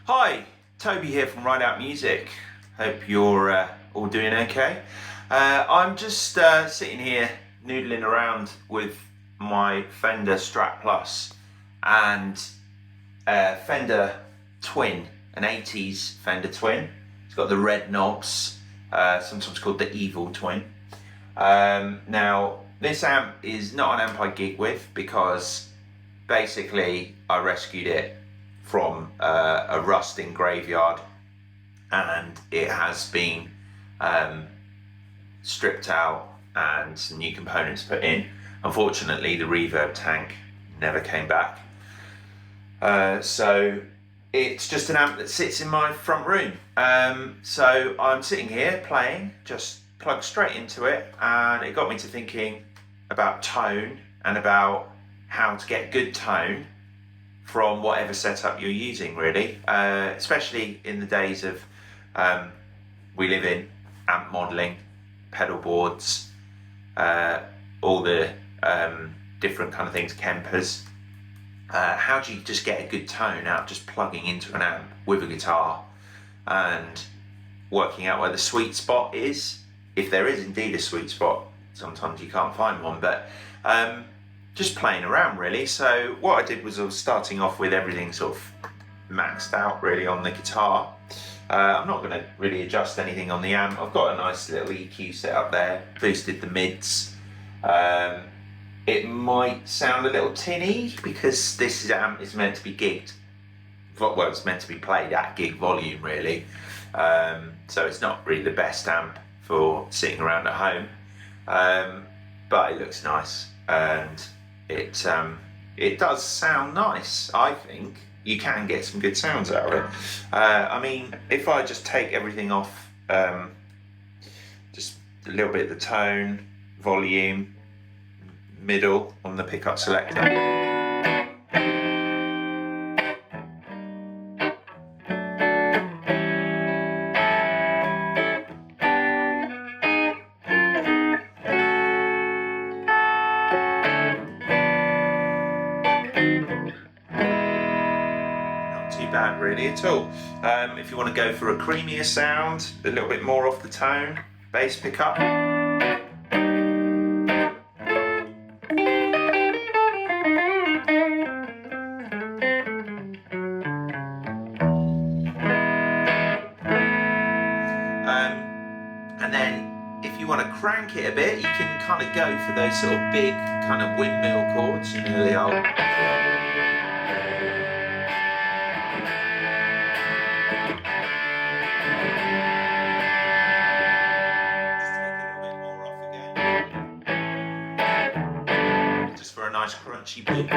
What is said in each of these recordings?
Hi, Toby here from Ride Out Music. Hope you're all doing okay. I'm just sitting here noodling around with my Fender Strat Plus and Fender Twin, an 80s Fender Twin. It's got the red knobs, sometimes called the Evil Twin. Now, this amp is not an amp I gig with because basically I rescued it from a rusting graveyard, and it has been stripped out and some new components put in. Unfortunately, the reverb tank never came back, so it's just an amp that sits in my front room. So I'm sitting here playing, just plugged straight into it, and it got me to thinking about tone and about how to get good tone from whatever setup you're using, really, especially in the days of we live in, amp modelling, pedal boards, all the different kind of things, Kempers. How do you just get a good tone out just plugging into an amp with a guitar and working out where the sweet spot is, if there is indeed a sweet spot? Sometimes you can't find one, but just playing around, really. So what I did was I was starting off with everything sort of maxed out really on the guitar. I'm not going to really adjust anything on the amp. I've got a nice little EQ set up there, boosted the mids. It might sound a little tinny because this amp is meant to be gigged. Well, it's meant to be played at gig volume, really. So it's not really the best amp for sitting around at home, but it looks nice and it does sound nice. I think you can get some good sounds out of it. I mean, if I just take everything off, just a little bit of the tone, volume, middle on the pickup selector. Bad really at all. If you want to go for a creamier sound, a little bit more off the tone, bass pickup. And then if you want to crank it a bit, you can kind of go for those sort of big kind of windmill chords, you know, the old. For a nice crunchy beat.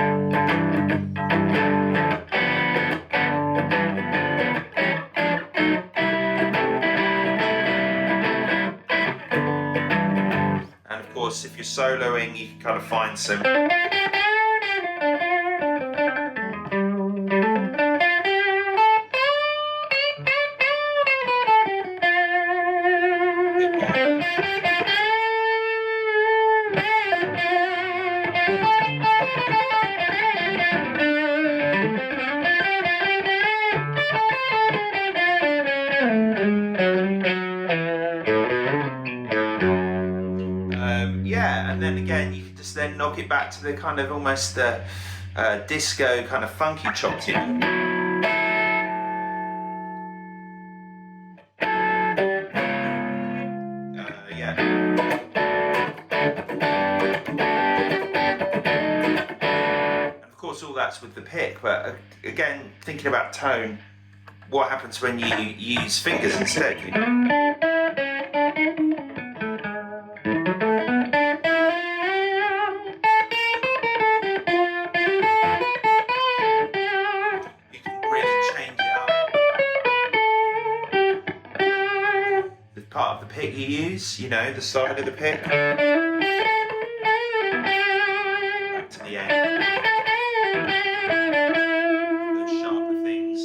And of course, if you're soloing, you can kind of find some yeah, and then again you can just then knock it back to the kind of almost disco kind of funky chop tune. Yeah. And of course all that's with the pick, but again, thinking about tone, what happens when you use fingers instead. You can really change it up. The part of the pick you use, you know, the side of the pick. Back to the end. Those sharper things.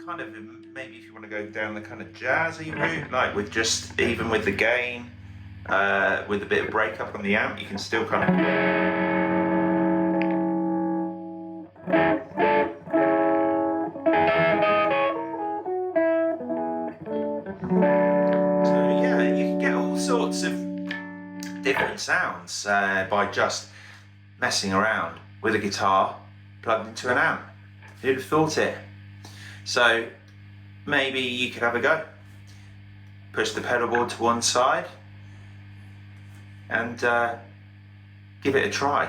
Kind of maybe if you want to go down the kind of jazzy route, like with just even with the gain, with a bit of breakup on the amp, you can still kind of. So yeah, you can get all sorts of different sounds by just messing around with a guitar plugged into an amp. Who'd have thought it? So maybe you could have a go. Push the pedal board to one side and give it a try.